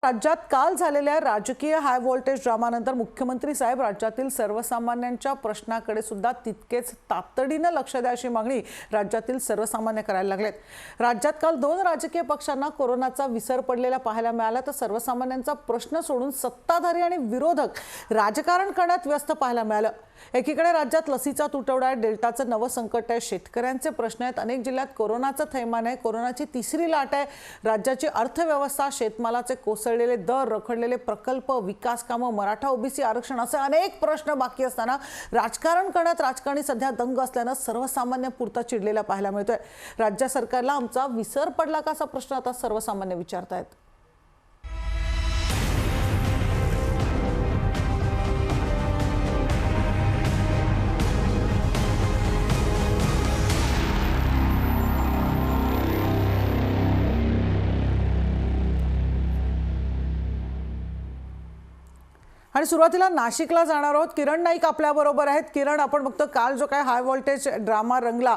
राज्यात काल झालेल्या राजकीय हाय व्होल्टेज ड्रामानंतर मुख्यमंत्री साहेब राज्यातील सर्वसामान्यांच्या प्रश्नाकडे सुद्धा तितकेच तातडीने लक्ष द्या अशी मागणी राज्यातील सर्वसामान्य करायला लागलेत। राज्यात काल दोन राजकीय पक्षांना कोरोनाचा विसर पडलेला पाहायला मिळाला, तर सर्वसामान्यांचा प्रश्न सोडून सत्ताधारी आणि विरोधक राजकारण करण्यात व्यस्त पाहायला मिळालं। एकीकडे राज्यात लसीचा तुटवडा आहे, डेल्टाचं नवं संकट आहे, शेतकऱ्यांचे प्रश्न आहेत, अनेक जिल्ह्यात कोरोनाचं थैमान आहे, कोरोनाची तिसरी लाट आहे, राज्याची अर्थव्यवस्था, शेतमालाचे कोसळलेले दर, रखडलेले प्रकल्प, विकास कामं, मराठा ओबीसी आरक्षण असे अनेक प्रश्न बाकी असताना राजकारण करण्यात राजकारणी सध्या दंग असल्यानं सर्वसामान्य पुरता चिडलेला पाहायला मिळतोय। राज्य सरकारला आमचा विसर पडला का असा प्रश्न आता सर्वसामान्य विचारतायत। आणि सुरुवातीला नाशिकला जाणार आहोत। किरण नाईक आपल्या बरोबर आहेत। किरण, आपण बघतो काल जो काय हाय व्होल्टेज ड्रामा रंगला,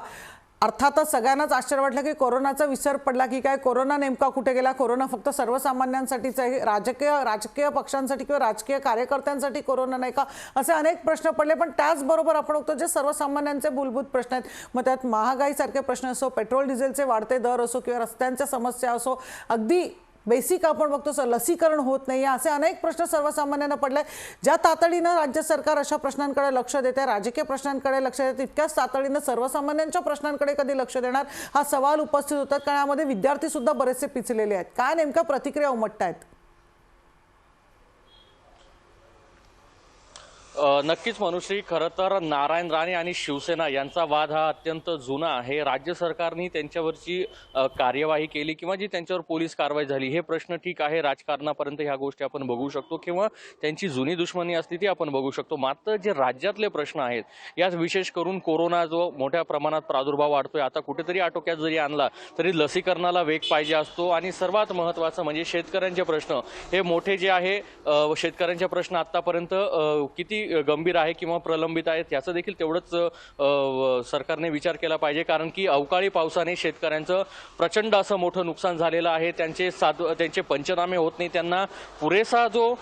अर्थातच सगळ्यांनाच आश्चर्य वाटलं की कोरोनाचा विसर पडला की काय, कोरोना नेमका कुठे गेला, कोरोना फक्त सर्वसामान्यांसाठीच आहे, राजकीय पक्षांसाठी किंवा राजकीय कार्यकर्त्यांसाठी कोरोना नाही का, असे अनेक प्रश्न पडले। पण त्याचबरोबर आपण बघतो जे सर्वसामान्यांचे मूलभूत प्रश्न आहेत, मग त्यात महागाईसारखे प्रश्न असो, पेट्रोल डिझेलचे वाढते दर असो किंवा रस्त्यांच्या समस्या असो, अगदी बेसिक आपण बघतो लसीकरण होत नाही, असे अनेक प्रश्न सर्वसामान्यांना पडले। ज्या तातडीनं राज्य सरकार अशा प्रश्नांकडे लक्ष देते, राजकीय प्रश्नांकडे लक्ष देते, तितक्याच तातडीनं सर्वसामान्यांच्या प्रश्नांकडे कधी लक्ष देणार हा सवाल उपस्थित होतात, कारण यामध्ये विद्यार्थी सुद्धा बरेचसे पिचलेले आहेत। काय नेमक्या प्रतिक्रिया उमटतायत? नक्कीच मनुश्री, खरं तर नारायण राणे आणि शिवसेना यांचा वाद हा अत्यंत जुना आहे। राज्य सरकारने त्यांच्यावरची कार्यवाही केली किंवा जी त्यांच्यावर पोलीस कारवाई झाली, हे प्रश्न ठीक आहे, राजकारणापर्यंत ह्या गोष्टी आपण बघू शकतो किंवा त्यांची जुनी दुश्मनी असली ती आपण बघू शकतो। मात्र जे राज्यातले प्रश्न आहेत, यात विशेष करून कोरोना जो मोठ्या प्रमाणात प्रादुर्भाव वाढतोय, आता कुठेतरी आटोक्यात जरी आणला तरी लसीकरणाला वेग पाहिजे असतो। आणि सर्वात महत्त्वाचं म्हणजे शेतकऱ्यांचे प्रश्न हे मोठे जे आहे, शेतकऱ्यांचे प्रश्न आतापर्यंत किती गंभीर आहे किंवा प्रलंबित आहेत याचं देखील तेवढंच सरकारने विचार केला पाहिजे, कारण की अवकाळी पावसाने शेतकऱ्यांचं प्रचंड असं मोठं नुकसान झालेलं आहे। त्यांचे पंचनामे होत नाही, त्यांना पुरेसा जो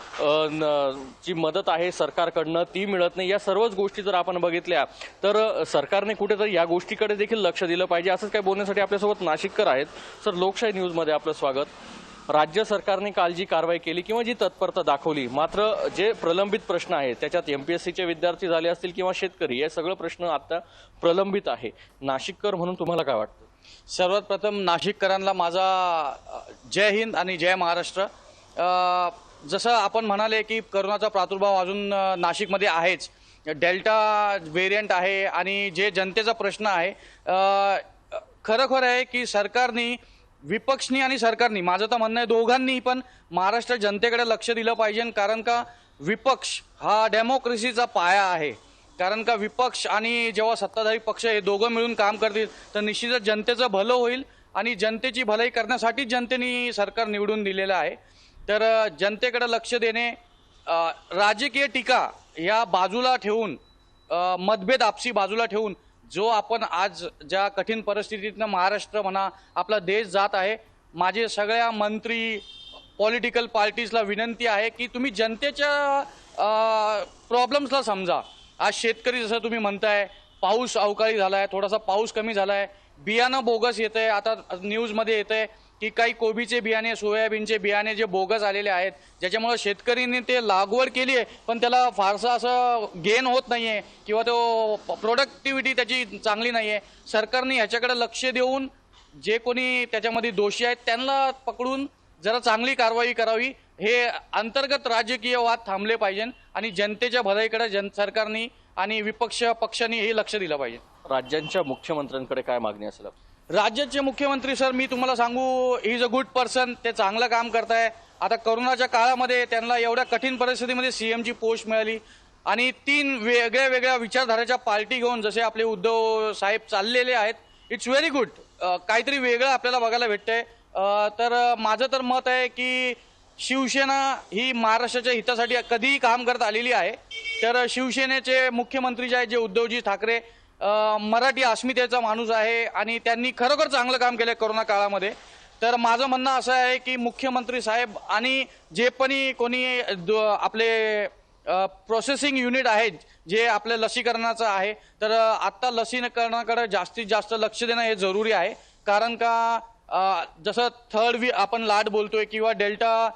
जी मदत आहे सरकारकडनं ती मिळत नाही। या सर्वच गोष्टी जर आपण बघितल्या तर सरकारने कुठेतरी या गोष्टीकडे देखील लक्ष दिलं पाहिजे। असंच काय बोलण्यासाठी आपल्यासोबत नाशिककर आहेत। सर, लोकशाही न्यूजमध्ये आपलं स्वागत। राज्य सरकारने काल जी कारवाई केली किंवा जी तत्परता दाखवली, मात्र जे प्रलंबित प्रश्न आहेत त्याच्यात एमपीएससीचे विद्यार्थी झाले असतील किंवा शेतकरी, हे सगळं प्रश्न आता प्रलंबित आहे। नाशिककर म्हणून तुम्हाला काय वाटतं? सर्वात प्रथम नाशिककरांना माझा जय हिंद आणि जय महाराष्ट्र। जसं आपण म्हणाले की कोरोनाचा प्रादुर्भाव अजून नाशिकमध्ये आहेच, डेल्टा व्हेरियंट आहे आणि जे जनतेचा प्रश्न आहे, खरं आहे की सरकारने, विपक्षनी आणि सरकारने, माझं तर म्हणणं आहे दोघांनी पण महाराष्ट्र जनतेकडे लक्ष दिलं पाहिजे, कारण का विपक्ष हा डेमोक्रेसीचा पाया आहे। कारण का विपक्ष आणि जेव्हा सत्ताधारी पक्ष हे दोघं मिळून काम करतील तर निश्चितच जनतेचं भलं होईल आणि जनतेची भलाई करण्यासाठी जनतेने सरकार निवडून दिलेलं आहे। तर जनतेकडे लक्ष देणे, राजकीय टीका या बाजूला ठेवून, मतभेद आपसी बाजूला ठेवून, जो आपण आज ज्या कठीण परिस्थितीतनं महाराष्ट्र म्हणा आपला देश जात आहे, माझे सगळ्या मंत्री, पॉलिटिकल पार्टीजला विनंती आहे की तुम्ही जनतेच्या प्रॉब्लेम्सला समजा। आज शेतकरी जसं तुम्ही म्हणताय, पाऊस अवकाळी झाला आहे, थोडासा पाऊस कमी झाला आहे, बियाणं बोगस येतं आहे, आता न्यूजमध्ये येतं आहे की काही कोबीचे बियाणे, सोयाबीनचे बियाणे जे बोगस आलेले आहेत, ज्याच्यामुळे शेतकरीने ते लागवड केली आहे पण त्याला फारसं असं गेन होत नाही आहे किंवा तो प्रोडक्टिव्हिटी त्याची चांगली नाही आहे। सरकारने ह्याच्याकडे लक्ष देऊन जे कोणी त्याच्यामध्ये दोषी आहेत त्यांना पकडून जरा चांगली कारवाई करावी। हे अंतर्गत राजकीय वाद थांबले पाहिजे आणि जनतेच्या भलाईकडे सरकारने आणि विपक्ष पक्षांनी हे लक्ष दिलं पाहिजे। राज्यांच्या मुख्यमंत्र्यांकडे काय मागणी असेल? राज्याचे मुख्यमंत्री सर, मी तुम्हाला सांगू, he is a good person, ते चांगलं काम करताय। आता कोरोनाच्या काळामध्ये त्यांना एवढ्या कठीण परिस्थितीमध्ये सीएमची पोस्ट मिळाली आणि 3 वेगळ्या विचारधारेच्या पार्टी घेऊन जसे आपले उद्धव साहेब चाललेले आहेत, इट्स व्हेरी गुड। काहीतरी वेगळं आपल्याला बघायला भेटतंय। तर माझं तर मत आहे की शिवसेना ही महाराष्ट्राच्या हितासाठी कधीही काम करत आलेली आहे। तर शिवसेनेचे मुख्यमंत्री जे आहेत, जे उद्धवजी ठाकरे, मराठी अस्मितेचा माणूस आहे आणि त्यांनी खरोखर चांगलं काम केलं कोरोना काळामध्ये। तर माझं म्हणणं असं आहे की मुख्यमंत्री साहेब आणि जे पण कोणी आपले प्रोसेसिंग युनिट आहेत जे आपल्या लसीकरणाचं आहे, तर आत्ता लसीकरणाकडे जास्तीत जास्त लक्ष देणं हे जरुरी आहे. कारण का जसं आपण लाट बोलतोय किंवा डेल्टा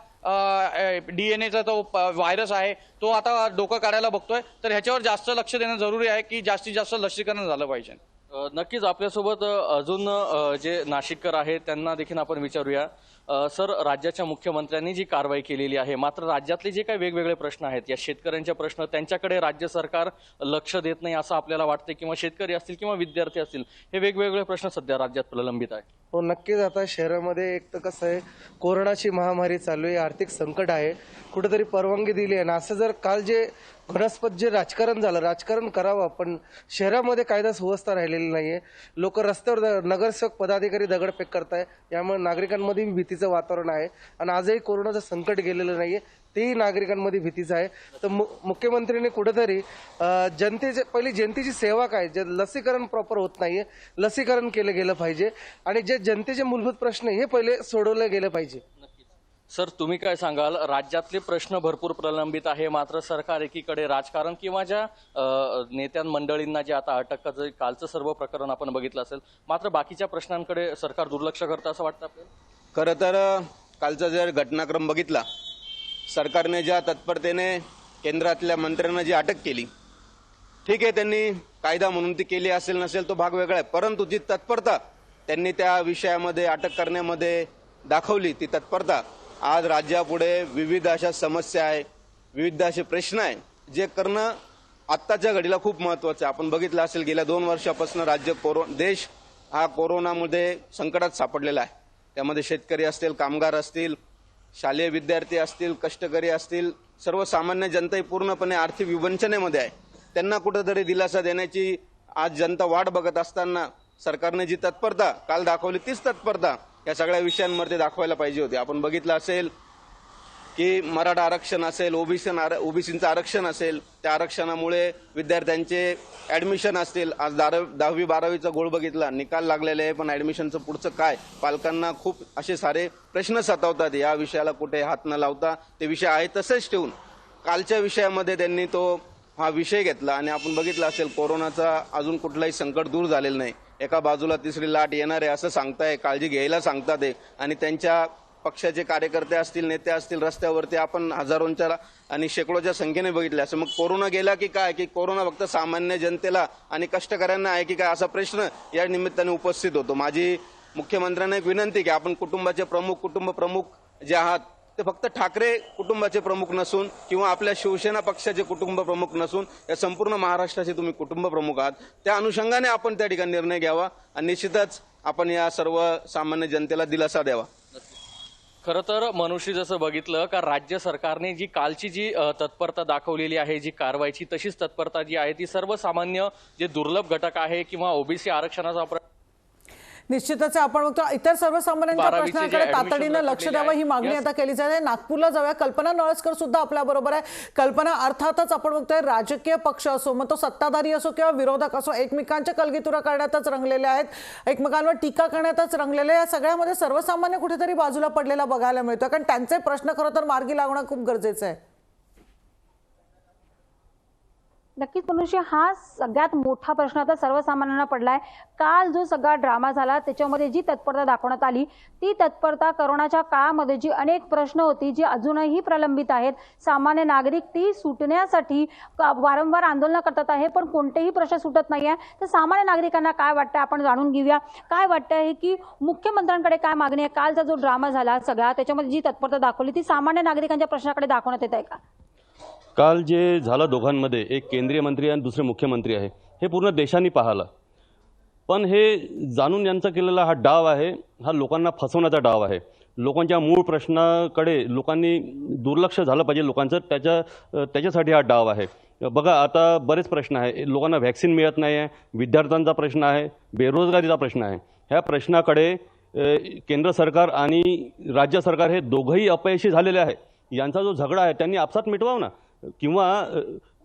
DNA तो व्हायरस आहे तो आता डोकं काढायला बघतोय, तर ह्याच्यावर जास्त लक्ष देणं जरुरी आहे की जास्तीत जास्त लसीकरण झालं पाहिजे. नक्कीच आपल्यासोबत अजून जे नाशिककर आहेत त्यांना देखील आपण विचारूया. सर, राज्याच्या मुख्यमंत्र्यांनी जी कारवाई केलेली आहे, मात्र राज्यातले जे काही वेगवेगळे प्रश्न आहेत, या शेतकऱ्यांचे प्रश्न, त्यांच्याकडे राज्य सरकार लक्ष देत नाही असं आपल्याला वाटते, किंवा शेतकरी असतील किंवा विद्यार्थी असतील, हे वेगवेगळे प्रश्न सध्या राज्यात प्रलंबित आहे. हो, नक्कीच. आता शहरामध्ये एक तर कसं आहे, कोरोनाची महामारी चालू आहे, आर्थिक संकट आहे, कुठेतरी परवानगी दिली आहे ना. असं जर काल जे घटस्फोट जे राजकारण झालं, राजकारण करावं, पण शहरामध्ये कायदा सुव्यवस्था राहिलेली नाहीये. लोक रस्त्यावर नगरसेवक पदाधिकारी दगडफेक करताय, यामुळे नागरिकांमध्ये भीतीचं वातावरण आहे. आणि आजही कोरोनाचं संकट गेलेलं नाहीये, तेही नागरिकांमध्ये भीतीचं आहे. तर मुख्यमंत्र्यांनी कुठेतरी जनतेची सेवा काय, जे लसीकरण प्रॉपर होत नाहीये, लसीकरण केलं गेलं पाहिजे आणि जे जनतेचे मूलभूत प्रश्न हे पहिले सोडवले गेले पाहिजे. सर, तुम्ही काय सांगाल? राज्यातले प्रश्न भरपूर प्रलंबित आहे, मात्र सरकार एकीकडे राजकारण किंवा ज्या नेत्या मंडळींना जे आता अटक, कालचं सर्व प्रकरण आपण बघितलं असेल, मात्र बाकीच्या प्रश्नांकडे सरकार दुर्लक्ष करतं असं वाटतं आपल्याला? खरं तर कालचा जर घटनाक्रम बघितला, सरकारने ज्या तत्परतेने केंद्रातल्या मंत्र्यांना जी अटक केली, ठीक आहे, त्यांनी कायदा म्हणून ती केली असेल नसेल तो भाग वेगळा आहे, परंतु जी तत्परता त्यांनी त्या विषयामध्ये अटक करण्यामध्ये दाखवली, ती तत्परता आज राज्यापुढे विविध अशा समस्या आहे, विविध असे प्रश्न आहे, जे करणं आत्ताच्या घडीला खूप महत्त्वाचं आहे. आपण बघितलं असेल, गेल्या 2 वर्षापासून देश हा कोरोनामध्ये संकटात सापडलेला आहे. त्यामध्ये शेतकरी असतील, कामगार असतील, शालेय विद्यार्थी असतील, कष्टकरी असतील, सर्वसामान्य जनता पूर्णपणे आर्थिक विवंचनेमध्ये आहे. त्यांना कुठेतरी दिलासा देण्याची आज जनता वाट बघत असताना सरकारने जी तत्परता काल दाखवली, तीच तत्परता या सगळ्या विषयांमध्ये दाखवायला पाहिजे होती. आपण बघितलं असेल की मराठा आरक्षण असेल, ओबीसीचं आरक्षण असेल, त्या आरक्षणामुळे विद्यार्थ्यांचे ऍडमिशन असतील, आज 10वी 12वीचा गोळ बघितला, निकाल लागलेले आहे, पण ऍडमिशनचं पुढचं काय, पालकांना खूप असे सारे प्रश्न सतावतात. या विषयाला कुठे हात न लावता ते विषय आहे तसेच ठेवून कालच्या विषयामध्ये त्यांनी हा विषय घेतला. आणि आपण बघितलं असेल, कोरोनाचा अजून कुठलाही संकट दूर झालेलं नाही. एका बाजूला तिसरी लाट येणार आहे असं सांगताय, काळजी घ्यायला सांगतात आहे, आणि त्यांच्या पक्षाचे कार्यकर्ते असतील, नेते असतील, रस्त्यावरती आपण हजारोंच्या आणि शेकडोच्या संख्येने बघितले. असं मग कोरोना गेला की काय, की कोरोना फक्त सामान्य जनतेला आणि कष्टकऱ्यांना आहे की काय, असा प्रश्न या निमित्ताने उपस्थित होतो. माझी मुख्यमंत्र्यांना एक विनंती की आपण कुटुंब प्रमुख जे आहात ते फक्त ठाकरे कुटुंबाचे प्रमुख नसून किंवा आपल्या शिवसेना पक्षाचे कुटुंब प्रमुख नसून या संपूर्ण महाराष्ट्राचे तुम्ही कुटुंब प्रमुख आहात. त्या अनुषंगाने आपण त्या ठिकाणी निर्णय घ्यावा आणि निश्चितच आपण या सर्व सामान्य जनतेला दिलासा द्यावा. खरं तर मनुष्य जसं बघितलं का, राज्य सरकारने जी कालची जी तत्परता दाखवलेली आहे, जी कारवाईची, तशीच तत्परता जी आहे ती सर्वसामान्य जे दुर्लभ घटक आहे किंवा ओबीसी आरक्षणाचा निश्चितच आपण बघतो इतर सर्वसामान्यांच्या प्रश्नांकडे तातडीनं लक्ष द्यावं ही मागणी आता केली जाते. नागपूरला जाऊया, कल्पना नळसकर सुद्धा आपल्या बरोबर आहे. कल्पना, अर्थातच आपण बघतोय राजकीय पक्ष असो, मग तो सत्ताधारी असो किंवा विरोधक असो, एकमेकांच्या कलगीतुरा करण्यातच रंगलेले आहेत, एकमेकांवर टीका करण्यातच रंगलेले. या सगळ्यामध्ये सर्वसामान्य कुठेतरी बाजूला पडलेला बघायला मिळतो, कारण त्यांचे प्रश्न खरं तर मार्गी लागणं खूप गरजेचं आहे. नक्कीच मनुष्य, हा सगळ्यात मोठा प्रश्न आता सर्वसामान्यांना पडलाय. काल जो सगळा ड्रामा झाला त्याच्यामध्ये जी तत्परता दाखवण्यात आली, ती तत्परता करोनाच्या काळामध्ये जी अनेक प्रश्न होती जी अजूनही प्रलंबित आहेत, सामान्य नागरिक ती सुटण्यासाठी वारंवार आंदोलन करतात आहे, पण कोणतेही प्रश्न सुटत नाही आहे. तर सामान्य नागरिकांना काय वाटतं आपण जाणून घेऊया. काय वाटतं आहे की मुख्यमंत्र्यांकडे काय मागणी आहे? कालचा जो ड्रामा झाला सगळा त्याच्यामध्ये जी तत्परता दाखवली ती सामान्य नागरिकांच्या प्रश्नाकडे दाखवण्यात येत आहे का? काल जे झालं दोघांमध्ये, एक केंद्रीय मंत्री आणि दुसरे मुख्यमंत्री आहे, हे पूर्ण देशाने पाहिलं. पण हे जाणून यांचा केलेला हा डाव आहे, हा लोकांना फसवण्याचा डाव आहे. लोकांच्या मूळ प्रश्नाकडे लोकांनी दुर्लक्ष झालं पाहिजे लोकांचं, त्याच्यासाठी हा डाव आहे. बघा, आता बरेच प्रश्न आहे. लोकांना व्हॅक्सिन मिळत नाही आहे, विद्यार्थ्यांचा प्रश्न आहे, बेरोजगारीचा प्रश्न आहे. ह्या प्रश्नाकडे केंद्र सरकार आणि राज्य सरकार हे दोघंही अपयशी झालेले आहे. यांचा जो झगडा आहे त्यांनी आपसात मिटवावं ना, किंवा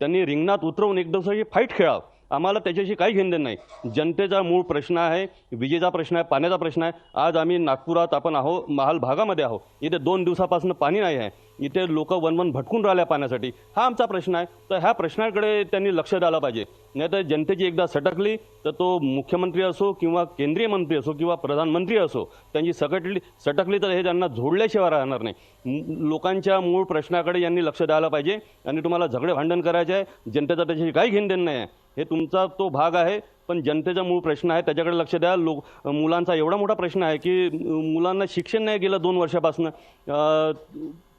त्यांनी रिंगणात उतरवून एक दिवसाची फाईट खेळावं. आम्हाला त्याच्याशी काही घेणदेण नाही. जनतेचा मूळ प्रश्न आहे, विजेचा प्रश्न आहे, पाण्याचा प्रश्न आहे. आज आम्ही नागपुरात आपण महाल भागामध्ये आहो. इथे 2 दिवसापासून पाणी नाही आहे. इथे लोक वनवन भटकून राहिल्या पाण्यासाठी. हा आमचा प्रश्न आहे. तर ह्या प्रश्नाकडे त्यांनी लक्ष द्यायला पाहिजे. नाही तर जनतेची एकदा सटकली तर तो मुख्यमंत्री असो किंवा केंद्रीय मंत्री असो किंवा प्रधानमंत्री असो, त्यांची सटकली तर हे त्यांना झोडल्याशिवाय राहणार नाही. लोकांच्या मूळ प्रश्नाकडे यांनी लक्ष द्यायला पाहिजे. आणि तुम्हाला झगडे भांडण करायचे आहे, जनतेचा त्याच्याशी काही घेणदेण नाही आहे. हे तुमचा तो भाग आहे, पण जनतेचा मूळ प्रश्न आहे त्याच्याकडे लक्ष द्या. मुलांचा एवढा मोठा प्रश्न आहे की मुलांना शिक्षण नाही गेलं 2 वर्षापासून.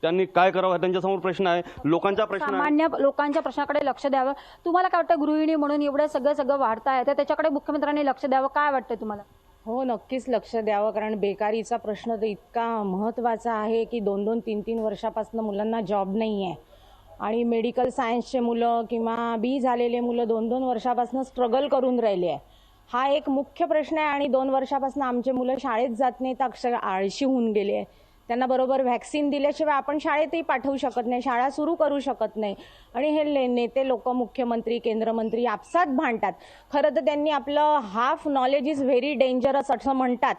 त्यांनी काय करावं त्यांच्यासमोर प्रश्न आहे. लोकांचा प्रश्न आहे. सामान्य लोकांच्या प्रश्नाकडे लक्ष द्यावं. तुम्हाला काय वाटतं, गृहिणी म्हणून एवढं सगळं वाढताय तर त्याच्याकडे मुख्यमंत्र्यांनी लक्ष द्यावं, काय वाटतं तुम्हाला? हो, नक्कीच लक्ष द्यावं, कारण बेकारीचा प्रश्न तर इतका महत्त्वाचा आहे की 2-2, 3-3 वर्षापासून मुलांना जॉब नाही आहे. आणि मेडिकल सायन्सचे मुलं किंवा बी झालेले मुलं 2-2 वर्षापासून स्ट्रगल करून राहिले आहे. हा एक मुख्य प्रश्न आहे. आणि 2 वर्षापासून आमचे मुलं शाळेत जात नाहीत, अक्षर आळशी होऊन गेले आहे. त्यांना बरोबर व्हॅक्सिन दिल्याशिवाय आपण शाळेतही पाठवू शकत नाही, शाळा सुरू करू शकत नाही. आणि हे नेते लोक, मुख्यमंत्री, केंद्रमंत्री आपसात भांडतात. खरं तर त्यांनी आपलं half knowledge is very dangerous असं म्हणतात.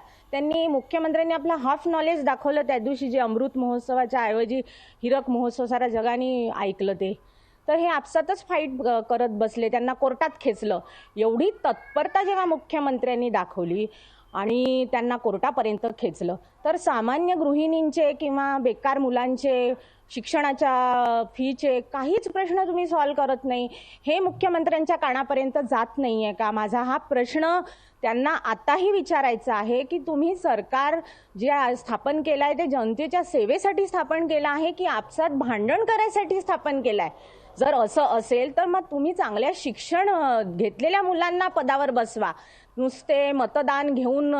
मुख्यमंत्र्यांनी आपलं हाफ नॉलेज दाखवलं त्या दिवशी, जे अमृत महोत्सवाच्या ऐवजी हिरक महोत्सव सारा जगाने ऐकलं ते. तर हे आपसातच फाईट करत बसले, त्यांना कोर्टात खेचलं. एवढी तत्परता जेव्हा मुख्यमंत्र्यांनी दाखवली आणि त्यांना कोर्टापर्यंत खेचलं, तर सामान्य गृहिणींचे किंवा बेकार मुलांचे शिक्षणाच्या फीचे काहीच प्रश्न तुम्ही सॉल्व करत नाही. हे मुख्यमंत्र्यांच्या कानापर्यंत जात नाही आहे का? माझा हा प्रश्न त्यांना आताही विचारायचा आहे की तुम्ही सरकार जे स्थापन केलं आहे ते जनतेच्या सेवेसाठी स्थापन केलं आहे की आपसात भांडण करायसाठी स्थापन केलं आहे? जर असं असेल तर मग तुम्ही चांगल्या शिक्षण घेतलेल्या मुलांना पदावर बसवा. नुसते मतदान घेऊन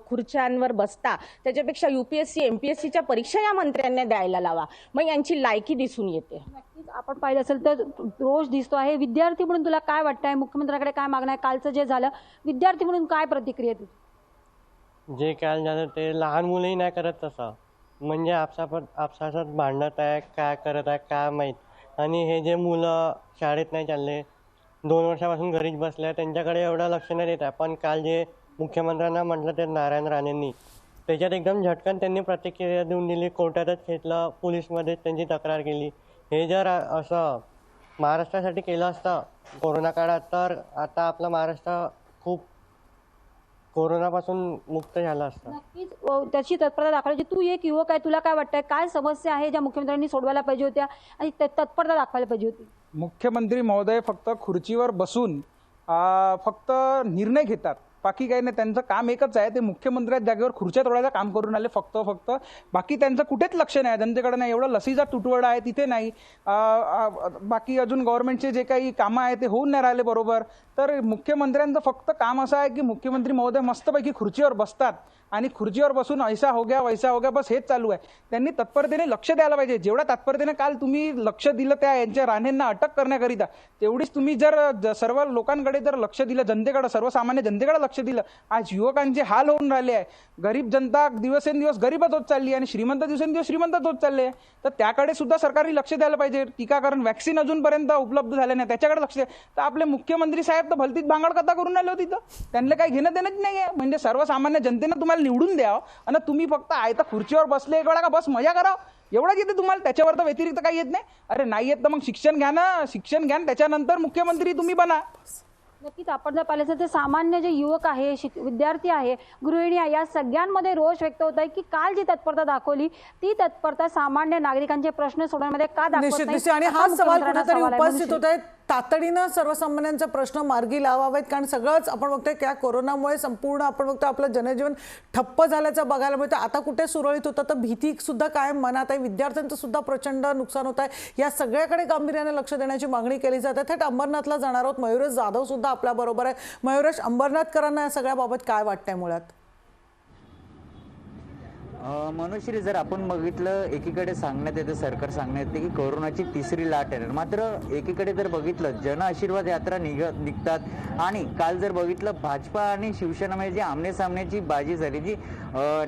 खुर्च्यांवर बसता त्याच्यापेक्षा UPSC MPSCच्या परीक्षा या मंत्र्यांना द्यायला लावा, मग यांची लायकी दिसून येते. नक्कीच आपण पाहिलं असेल तर रोष दिसतो आहे. विद्यार्थी म्हणून तुला काय वाटतंय, मुख्यमंत्र्यांकडे काय मागणं आहे? कालचं जे झालं, विद्यार्थी म्हणून काय प्रतिक्रिया तुझी? जे काल झालं ते लहान मुलंही नाही करत तसं. म्हणजे आपसात भांडत आहे, काय करत आहे काय माहीत. आणि हे जे मुलं शाळेत नाही चालले, 2 वर्षापासून घरीच बसले, त्यांच्याकडे एवढं लक्ष नाही देत आहे. पण काल जे मुख्यमंत्र्यांना म्हटलं ते नारायण राणेंनी, त्याच्यात एकदम झटकन त्यांनी प्रतिक्रिया देऊन दिली. कोर्टातच खेचलं, पोलीसमध्ये त्यांची तक्रार केली. हे जर असं महाराष्ट्रासाठी केलं असतं कोरोना काळात, तर आता आपलं महाराष्ट्र खूप कोरोनापासून मुक्त झालं असतं. नक्कीच त्याची तत्परता दाखवायची. तू एक युवक आहे, तुला काय वाटतंय, काय समस्या आहे ज्या मुख्यमंत्र्यांनी सोडवायला पाहिजे होत्या आणि तत्परता दाखवायला पाहिजे होती? मुख्यमंत्री महोदय फक्त खुर्चीवर बसून फक्त निर्णय घेतात, बाकी काही नाही. त्यांचं काम एकच आहे, ते मुख्यमंत्र्याच्या जागेवर खुर्च्या तोडायचं काम करून आले फक्त. बाकी त्यांचं कुठेच लक्ष नाही, जनतेकडे नाही. एवढं लसीचा तुटवडा आहे तिथे नाही. बाकी अजून गव्हर्नमेंटचे जे काही कामं आहे ते होऊन नाही राहिले बरोबर. तर मुख्यमंत्र्यांचं फक्त काम असं आहे की मुख्यमंत्री महोदय मस्तपैकी खुर्चीवर बसतात आणि खुर्चीवर बसून ऐसा हो गया वैसा हो गया, बस हेच चालू आहे. त्यांनी तत्परतेने लक्ष द्यायला पाहिजे. जेवढ्या तत्परतेने काल तुम्ही लक्ष दिलं त्या यांच्या राणेंना अटक करण्याकरिता, तेवढीच तुम्ही जर सर्व लोकांकडे जर लक्ष दिलं, जनतेकडे, सर्वसामान्य जनतेकडे लक्ष दिलं. आज युवकांचे हाल होऊन राहिले आहे. गरीब जनता दिवसेंदिवस गरीबच होत चालली आणि श्रीमंत दिवसेंदिवस श्रीमंतच होत चालले. तर त्याकडे सुद्धा सरकारने लक्ष द्यायला पाहिजे. टीकाकरण व्हॅक्सिन अजूनपर्यंत उपलब्ध झाले नाही, त्याच्याकडे लक्ष द्या. तर आपले मुख्यमंत्री साहेब तर भलतीच भांगड कथा करून आले होते, तिथं त्यांना काही घेणं देणंच नाही आहे. म्हणजे सर्वसामान्य जनतेनं तुम्हाला निवडून द्यावं आणि तुम्ही फक्त आयता खुर्चीवर बसले एक वेळा का बस मजा करावं, एवढंच येते तुम्हाला. त्याच्यावर तर व्यतिरिक्त काही येत नाही. अरे नाही येत तर मग शिक्षण घ्या ना, त्याच्यानंतर मुख्यमंत्री तुम्ही बना. नक्कीच आपण जर पाहिलं तर सामान्य जे युवक आहे, विद्यार्थी आहे, गृहिणी आहे, या सगळ्यांमध्ये रोष व्यक्त होत आहे की काल जी तत्परता दाखवली ती तत्परता सामान्य नागरिकांचे प्रश्न सोडवण्यामध्ये का दाखवत नाही? आणि हा सवाल कुठेतरी उपस्थित होत आहे. तातडीनं सर्वसामान्यांचे प्रश्न मार्गी लावावेत, कारण सगळंच आपण बघतोय त्या कोरोनामुळे संपूर्ण आपण बघतो आपलं जनजीवन ठप्प झाल्याचं बघायला मिळतं. आता कुठे सुरळीत होतं तर भीती सुद्धा कायम मनात आहे. विद्यार्थ्यांचं सुद्धा प्रचंड नुकसान होत आहे. या सगळ्याकडे गांभीर्याने लक्ष देण्याची मागणी केली जाते. थेट अंबरनाथला जाणार आहोत. मयुरेश जाधव सुद्धा आपल्या बरोबर आहे. मयुरेश, अंबरनाथकरांना या सगळ्याबाबत काय वाटतंय मुळात? मनोश्री, जर आपण बघितलं, एकीकडे सांगण्यात येतं, सरकार सांगण्यात येते की कोरोनाची 3री लाट आहे. मात्र एकीकडे जर बघितलं, जन आशीर्वाद यात्रा निघतात आणि काल जर बघितलं भाजपा आणि शिवसेनेमध्ये जी आमनेसामनेची बाजी झाली, जी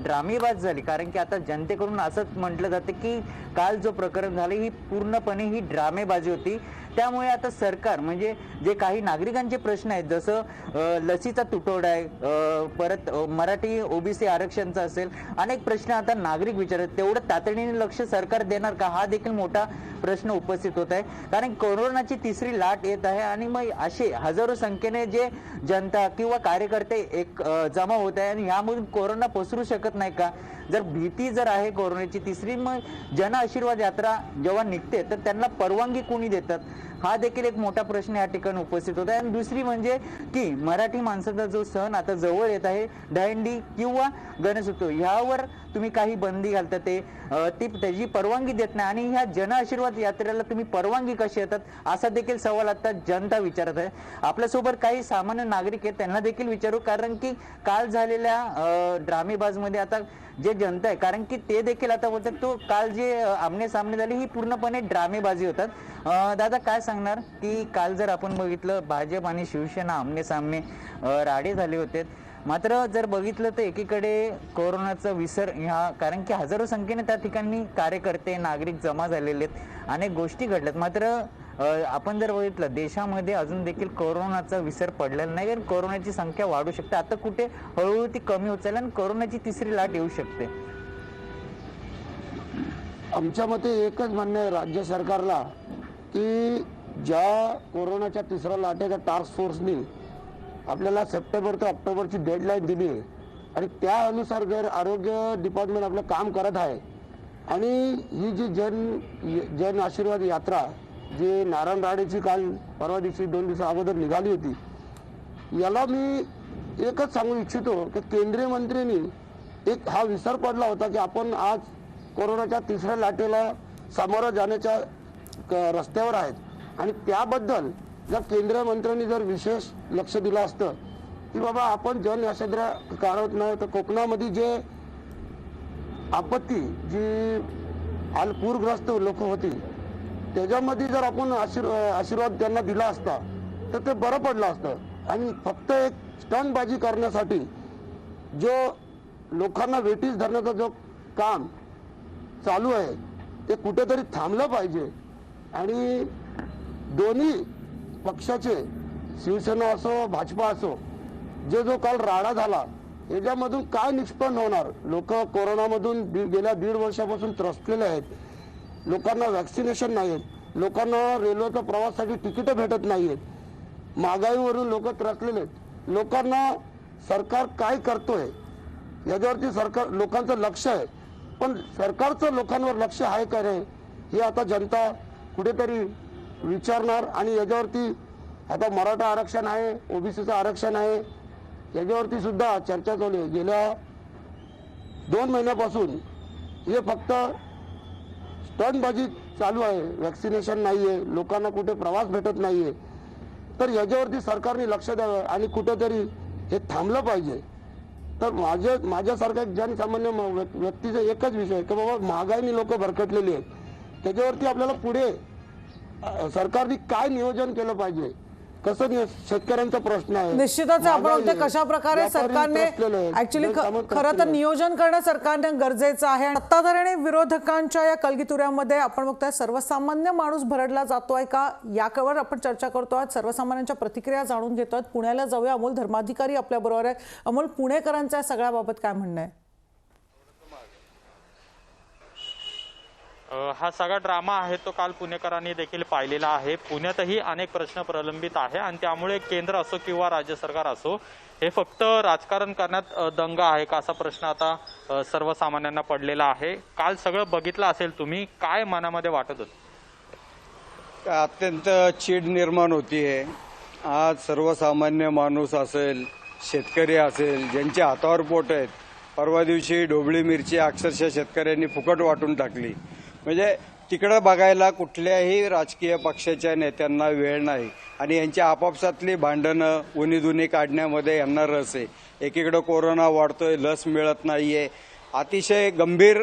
ड्रामेबाज झाली. कारण की आता जनतेकडून असंच म्हटलं जातं की काल जो प्रकरण झालं ही पूर्णपणे ही ड्रामेबाजी होती. त्यामुळे आता सरकार म्हणजे जे काही नागरिकांचे प्रश्न आहेत, जसं लसीचा तुटवडा आहे, परत मराठी ओबीसी आरक्षणचा असेल, अनेक प्रश्न आता नागरिक विचारत, तेवढं तातडीने लक्ष सरकार देणार का, हा देखील मोठा प्रश्न उपस्थित होत आहे. कारण कोरोनाची तिसरी लाट येत आहे आणि मग असे हजारो संख्येने जे जनता किंवा कार्यकर्ते एक जमा होत आहे आणि यामधून कोरोना पसरू शकत नाही का. जर भीती जर आहे कोरोनाची तिसरी, मग जन आशीर्वाद यात्रा जेव्हा निघते तर त्यांना परवानगी कोणी देतात, हा देखील एक मोठा प्रश्न या ठिकाणी उपस्थित होत आहे. आणि दुसरी म्हणजे की मराठी माणसाचा जो सण आता जवळ येत आहे, दहीहंडी किंवा गणेशोत्सव, ह्यावर तुम्ही काही बंदी घालता, ती त्याची परवानगी देत नाही आणि ह्या जन आशीर्वाद यात्रेला तुम्ही परवानगी कशी देतात, असा देखील सवाल आता जनता विचारत आहे. आपल्यासोबत काही सामान्य नागरिक आहेत, त्यांना देखील विचारू, कारण की काल झालेल्या ड्रामेबाजमध्ये आता जे जनता आहे, कारण की ते देखील आता बोलतात तो काल जे आमने सामने झाली ही पूर्णपणे ड्रामेबाजी होतात. दादा काय सांगणार की काल जर आपण बघितलं भाजप आणि शिवसेना आमने सामने राडे झाले होते, मात्र जर बघितलं तर एकीकडे कोरोनाचा विसर ह्या, कारण की हजारो संख्येने त्या ठिकाणी कार्यकर्ते नागरिक जमा झालेले आहेत, अनेक गोष्टी घडल्यात, मात्र आपण जर बघितलं देशामध्ये अजून देखील कोरोनाचा विसर पडलेला नाही. कारण कोरोनाची संख्या वाढू शकते, आता कुठे हळूहळू ती कमी होत चालेल आणि कोरोनाची तिसरी लाट येऊ शकते. आमच्या मते एकच म्हणणं आहे राज्य सरकारला की ज्या कोरोनाच्या तिसऱ्या लाटेच्या टास्क फोर्सनी आपल्याला सप्टेंबर ते ऑक्टोबरची डेडलाईन दिली आहे आणि त्या अनुसार जर आरोग्य डिपार्टमेंट आपलं काम करत आहे आणि ही जी जन आशीर्वाद यात्रा जी नारायण राणेची काल परवा दिवशी 2 दिवसा अगोदर निघाली होती, याला मी एकच सांगू इच्छितो की केंद्रीय मंत्र्यांनी एक हा विसर पडला होता की आपण आज कोरोनाच्या तिसऱ्या लाटेला सामोरं जाण्याच्या रस्त्यावर आहेत आणि त्याबद्दल जर केंद्रीय मंत्र्यांनी जर विशेष लक्ष दिलं असतं की बाबा आपण जन आशीर्वाद काढत नाही, तर कोकणामध्ये जे आपत्ती जी पूरग्रस्त लोक होती त्याच्यामध्ये जर आपण आशीर्वाद त्यांना दिला असता तर ते बरं पडलं असतं. आणि फक्त एक स्टंटबाजी करण्यासाठी जो लोकांना वेठीस धरण्याचा जो काम चालू आहे ते कुठेतरी थांबलं पाहिजे. आणि दोन्ही पक्षाचे शिवसेना असो भाजपा असो जो काल राडा झाला याच्यामधून काय निष्पन्न होणार. लोक कोरोनामधून गेल्या 1.5 वर्षापासून त्रस्तलेले आहेत, लोकांना वॅक्सिनेशन नाही आहेत, लोकांना रेल्वेचा प्रवासासाठी तिकीट भेटत नाही आहेत, महागाईवरून लोक त्रस्तलेले आहेत. लोकांना सरकार काय करतोय याच्यावरती सरकार लोकांचं लक्ष आहे, पण सरकारचं लोकांवर लक्ष आहे का रे हे आता जनता कुठेतरी विचारणार. आणि याच्यावरती आता मराठा आरक्षण आहे, ओबीसीचं आरक्षण आहे, याच्यावरती सुद्धा चर्चा चालू आहे. गेल्या 2 महिन्यापासून हे फक्त स्टंटबाजी चालू आहे, वॅक्सिनेशन नाही आहे, लोकांना कुठे प्रवास भेटत नाही आहे. तर याच्यावरती सरकारने लक्ष द्यावं आणि कुठेतरी हे थांबलं पाहिजे. तर माझ्यासारखा एक जनसामान्य व्यक्तीचा एकच विषय आहे की बाबा महागाईने लोक भरकटलेली आहेत, त्याच्यावरती आपल्याला पुढे सरकारने काय नियोजन केलं पाहिजे, कसं शेतकऱ्यांचा प्रश्न आहे. निश्चितच आपण ते कशा प्रकारे सरकारने ऍक्च्युली खरं तर नियोजन करणं सरकारने गरजेचं आहे. सत्ताधारी आणि विरोधकांच्या या कलगीतुऱ्यामध्ये आपण बघतोय सर्वसामान्य माणूस भरडला जातोय का, यावर आपण चर्चा करतोय. सर्वसामान्यांच्या प्रतिक्रिया जाणून घेतोय. पुण्याला जाऊया, अमोल धर्माधिकारी आपल्या बरोबर आहे. अमोल, पुणेकरांच्या सगळ्याबाबत काय म्हणणं आहे? हा सगळा ड्रामा आहे तो काल पुणेकरांनी देखील पाहिलेला आहे. पुण्यातही अनेक प्रश्न प्रलंबित आहे आणि त्यामुळे केंद्र असो किंवा राज्य सरकार असो हे फक्त राजकारण करण्यात दंग आहे का असा प्रश्न आता सर्वसामान्यांना पडलेला आहे. काल सगळं बघितलं असेल तुम्ही, काय मनामध्ये वाटत होतं? अत्यंत चीड निर्माण होतीये. आज सर्वसामान्य माणूस असेल, शेतकरी असेल, ज्यांच्या हातावर पोट आहेत, परवा दिवशी ढोबळी मिरची अक्षरशः शेतकऱ्यांनी फुकट वाटून टाकली. म्हणजे तिकडं बघायला कुठल्याही राजकीय पक्षाच्या नेत्यांना वेळ नाही आणि यांच्या आपापसातली भांडणं उनीदुनी काढण्यामध्ये यांना रस आहे. एकीकडं कोरोना वाढतोय, लस मिळत नाहीये, अतिशय गंभीर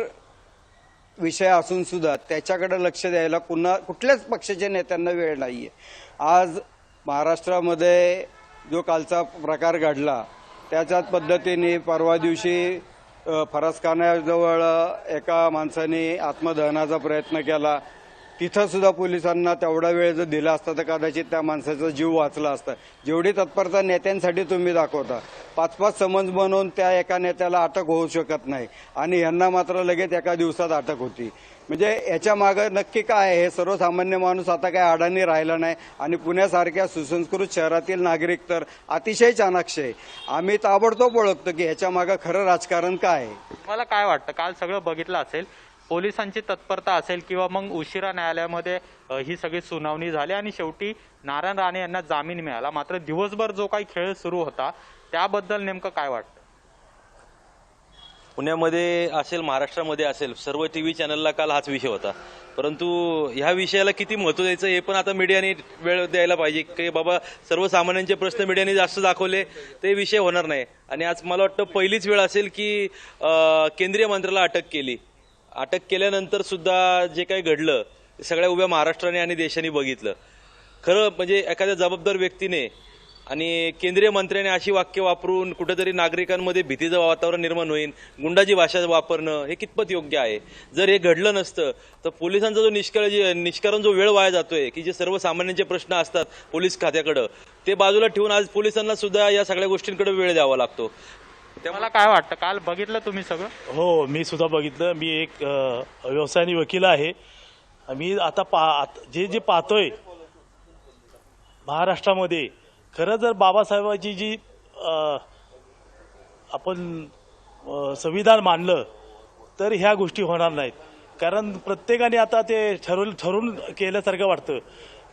विषय असून सुद्धा त्याच्याकडे लक्ष द्यायला कुठल्याच पक्षाच्या नेत्यांना वेळ नाहीये. आज महाराष्ट्रामध्ये जो कालचा प्रकार घडला त्याच्याच पद्धतीने परवा दिवशी फरसखान्याजवळ एका माणसाने आत्मदहनाचा प्रयत्न केला. तिथं सुद्धा पोलिसांना तेवढा वेळ जर दिला असता तर कदाचित त्या माणसाचा जीव वाचला असता. जेवढी तत्परता नेत्यांसाठी तुम्ही दाखवता, 5-5 समन्स बनवून त्या एका नेत्याला अटक होऊ शकत नाही आणि यांना मात्र लगेच एका दिवसात अटक होती. म्हणजे याच्या मागे नक्की काय आहे? हे सर्वसामान्य माणूस आता काय अडाणी राहिला नाही आणि पुण्यासारख्या सुसंस्कृत शहरातील नागरिक तर अतिशय चाणाक्ष आहे. आम्ही ताबडतोब ओळखतो की ह्याच्या मागे खरं राजकारण काय आहे. मला काय वाटतं, काल सगळं बघितलं असेल, पोलिसांची तत्परता असेल किंवा मग उशिरा न्यायालयामध्ये ही सगळी सुनावणी झाली आणि शेवटी नारायण राणे यांना जामीन मिळाला. मात्र दिवसभर जो काही खेळ सुरू होता त्याबद्दल नेमकं काय वाटतं? पुण्यामध्ये असेल, महाराष्ट्रामध्ये असेल, सर्व टीव्ही चॅनलला काल हाच विषय होता. परंतु ह्या विषयाला किती महत्त्व द्यायचं हे पण आता मीडियाने वेळ द्यायला पाहिजे की बाबा सर्वसामान्यांचे प्रश्न मीडियाने जास्त दाखवले ते विषय होणार नाही. आणि आज मला वाटतं पहिलीच वेळ असेल की केंद्रीय मंत्र्याला अटक केली. अटक केल्यानंतर सुद्धा जे काही घडलं ते सगळ्या उभ्या महाराष्ट्राने आणि देशाने बघितलं. खरं म्हणजे एखाद्या जबाबदार व्यक्तीने आणि केंद्रीय मंत्र्याने अशी वाक्य वापरून कुठेतरी नागरिकांमध्ये भीतीचं वातावरण निर्माण होईल, गुंडाची भाषा वापरणं हे कितपत योग्य आहे? जर हे घडलं नसतं तर पोलिसांचा जो निष्कारण जो वेळ वाया जातोय की जे सर्वसामान्यांचे प्रश्न असतात पोलीस खात्याकडं, ते बाजूला ठेवून आज पोलिसांना सुद्धा या सगळ्या गोष्टींकडे वेळ द्यावा लागतो. मला काय वाटतं, काल बघितलं तुम्ही सगळं? हो, मी सुद्धा बघितलं. मी एक व्यवसायाने वकील आहे. मी आता जे पाहतोय महाराष्ट्रामध्ये, खरं जर बाबासाहेबांची जी आपण संविधान मानलं तर ह्या गोष्टी होणार नाहीत. कारण प्रत्येकाने आता ते ठरवून केल्यासारखं वाटतं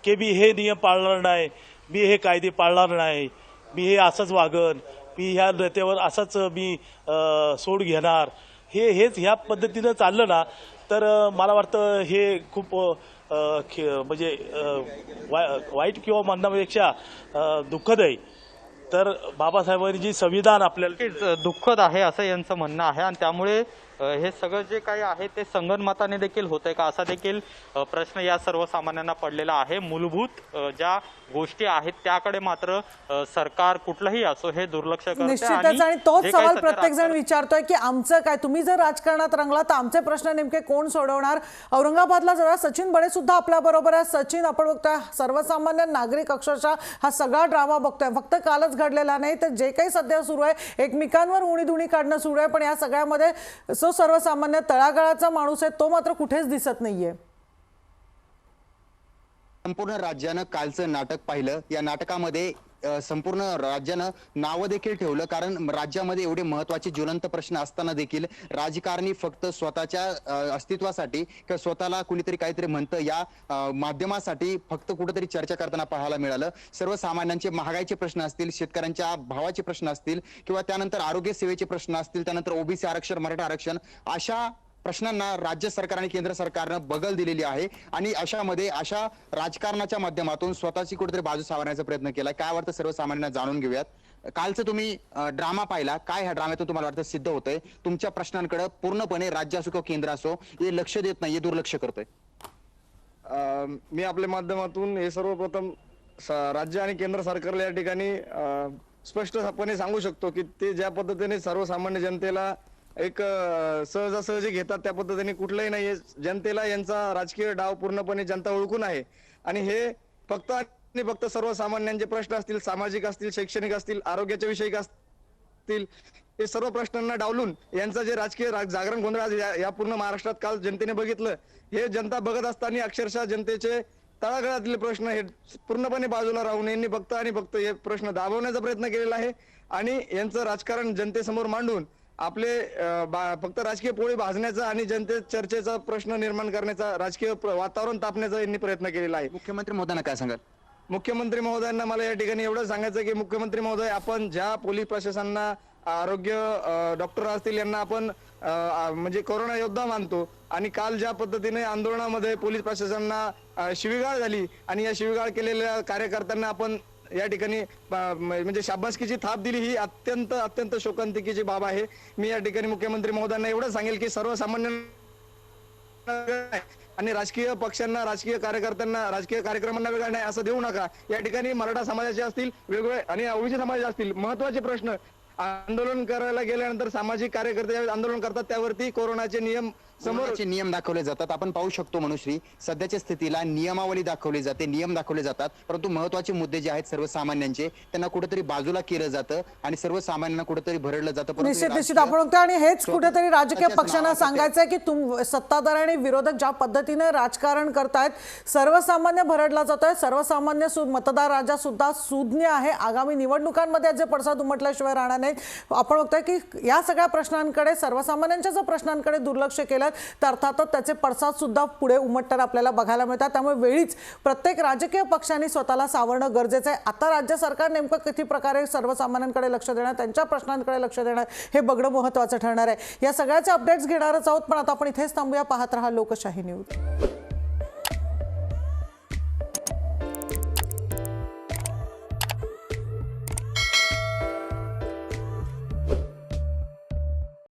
की मी हे नियम पाळणार नाही, मी हे कायदे पाळणार नाही, मी हे असंच वागन, मी ह्या नेत्यावर असंच मी सोड घेणार. हेच ह्या पद्धतीनं चाललं ना तर मला वाटतं हे खूप म्हणजे वाईट किंवा म्हणण्यापेक्षा दुःखद आहे. तर बाबासाहेबांनी जी संविधान आपल्याला दुःखद आहे असं यांचं म्हणणं आहे आणि त्यामुळे हे सगळं जे काही आहे ते संगनमताने देखील होतंय का असा देखील प्रश्न या सर्वसामान्यांना पडलेला आहे. मूलभूत ज्या गोष्टी आहेत त्याकडे मात्र सरकार कुठलंही असो हे दुर्लक्ष करते. निश्चितच, आणि तोच सवाल प्रत्येक जण विचारतोय की आमचं काय, तुम्ही जर राजकारणात रंगला तर आमचे प्रश्न नेमके कोण सोडवणार? औरंगाबादला जरा सचिन बडे सुद्धा आपल्या बरोबर आहे. सचिन, आपण बघतोय सर्वसामान्य नागरिक अक्षरशः हा सगळा ड्रामा बघतोय. फक्त कालच घडलेला नाही तर जे काही सध्या सुरू आहे, एकमेकांवर उणीधुणी काढणं सुरू आहे. पण या सगळ्यामध्ये जो सर्वसामान्य तळागाळाचा माणूस आहे तो मात्र कुठेच दिसत नाहीये. संपूर्ण राज्यानं कालचं नाटक पाहिलं. या नाटकामध्ये संपूर्ण राज्यानं नावं देखील ठेवलं, कारण राज्यामध्ये एवढे महत्वाचे ज्वलंत प्रश्न असताना देखील राजकारणी फक्त स्वतःच्या अस्तित्वासाठी किंवा स्वतःला कुणीतरी काहीतरी म्हणतं या माध्यमासाठी फक्त कुठेतरी चर्चा करताना पाहायला मिळालं. सर्वसामान्यांचे महागाईचे प्रश्न असतील, शेतकऱ्यांच्या भावाचे प्रश्न असतील किंवा त्यानंतर आरोग्य सेवेचे प्रश्न असतील, त्यानंतर ओबीसी आरक्षण, मराठा आरक्षण, अशा प्रश्नांना राज्य सरकार आणि केंद्र सरकारनं बगल दिलेली आहे. आणि अशा राजकारणाच्या माध्यमातून स्वतःची कुठेतरी बाजू सावरण्याचा प्रयत्न केला. काय वाटतं सर्वसामान्यांना जाणून घेऊयात. कालचं तुम्ही ड्रामा पाहिला, काय ह्या ड्राम्यातून तुम्हाला वाटतं सिद्ध होतंय? तुमच्या प्रश्नांकडे पूर्णपणे राज्य असो किंवा केंद्र असो हे लक्ष देत नाही, हे दुर्लक्ष करतोय. मी आपल्या माध्यमातून हे सर्वप्रथम राज्य आणि केंद्र सरकारला या ठिकाणी स्पष्टपणे सांगू शकतो की ते ज्या पद्धतीने सर्वसामान्य जनतेला एक सहजासहजी घेतात त्या पद्धतीने कुठलंही नाहीये. जनतेला यांचा राजकीय डाव पूर्णपणे जनता ओळखून आहे आणि हे फक्त आणि फक्त सर्वसामान्यांचे प्रश्न असतील, सामाजिक असतील, शैक्षणिक असतील, आरोग्याच्या विषयी असतील, हे सर्व प्रश्नांना डावलून यांचं जे राजकीय जागरण गोंधळ आज या पूर्ण महाराष्ट्रात काल जनतेने बघितलं. हे जनता बघत असताना अक्षरशः जनतेचे तळागाळातले प्रश्न हे पूर्णपणे बाजूला राहून यांनी फक्त आणि फक्त हे प्रश्न दाबवण्याचा प्रयत्न केलेला आहे आणि यांचं राजकारण जनतेसमोर मांडून आपले फक्त राजकीय पोळी भाजण्याचा आणि जनतेत चर्चेचा प्रश्न निर्माण करण्याचा, राजकीय वातावरण तापण्याचा यांनी प्रयत्न केलेला आहे. मुख्यमंत्री महोदयांना काय सांगाल? मुख्यमंत्री महोदयांना मला या ठिकाणी एवढं सांगायचं की मुख्यमंत्री महोदय, आपण ज्या पोलीस प्रशासनाला, आरोग्य डॉक्टर असतील यांना आपण म्हणजे कोरोना योद्धा मानतो आणि काल ज्या पद्धतीने आंदोलनामध्ये पोलीस प्रशासनाला शिवीगाळ झाली आणि या शिवीगाळ केलेल्या कार्यकर्त्यांना आपण या ठिकाणी म्हणजे शाबासकीची थाप दिली, ही अत्यंत शोकांतिकेची बाब आहे. मी या ठिकाणी मुख्यमंत्री महोदयांना एवढं सांगेल की सर्वसामान्य आणि राजकीय पक्षांना, राजकीय कार्यकर्त्यांना, राजकीय कार्यक्रमांना वेगळं नाही असं देऊ नका. या ठिकाणी मराठा समाजाचे असतील, वेगवेगळे आणि ओबीसी समाजाचे असतील, महत्वाचे प्रश्न आंदोलन करायला गेल्यानंतर सामाजिक कार्यकर्ते आंदोलन करतात त्यावरती कोरोनाचे नियम कोरोनाचे नियम दाखवले जातात. आपण पाहू शकतो मनुश्री, सध्याच्या स्थितीला नियमावली दाखवली जाते, नियम दाखवले जातात, परंतु महत्वाचे मुद्दे जे आहेत सर्वसामान्यांचे त्यांना कुठेतरी बाजूला केलं जातं आणि सर्वसामान्यांना कुठेतरी भरडलं जातं. परंतु निश्चित आपण बघतोय आणि हेच कुठेतरी राजकीय पक्षांना सांगायचंय की सत्ताधारी आणि विरोधक ज्या पद्धतीने राजकारण करतायत, सर्वसामान्य भरडला जातोय, सर्वसामान्य मतदार राजा सुद्धा सुज्ञ आहे. आगामी निवडणुकांमध्ये जे पडसाद उमटल्याशिवाय राहणार नाही. आपण बघतोय की या सगळ्या प्रश्नांकडे, सर्वसामान्यांच्या जर प्रश्नांकडे दुर्लक्ष केलं तर अर्थातच त्याचे पडसाद सुद्धा पुढे उमटताना आपल्याला बघायला मिळतात. त्यामुळे वेळीच प्रत्येक राजकीय पक्षांनी स्वतःला सावरणं गरजेचं आहे. आता राज्य सरकार नेमकं किती प्रकारे सर्वसामान्यांकडे लक्ष देणार, त्यांच्या प्रश्नांकडे लक्ष देणार हे बघणं महत्त्वाचं ठरणार आहे. या सगळ्याचे अपडेट्स घेणारच आहोत, पण आता आपण इथेच थांबूया. पाहत रहा लोकशाही न्यूज.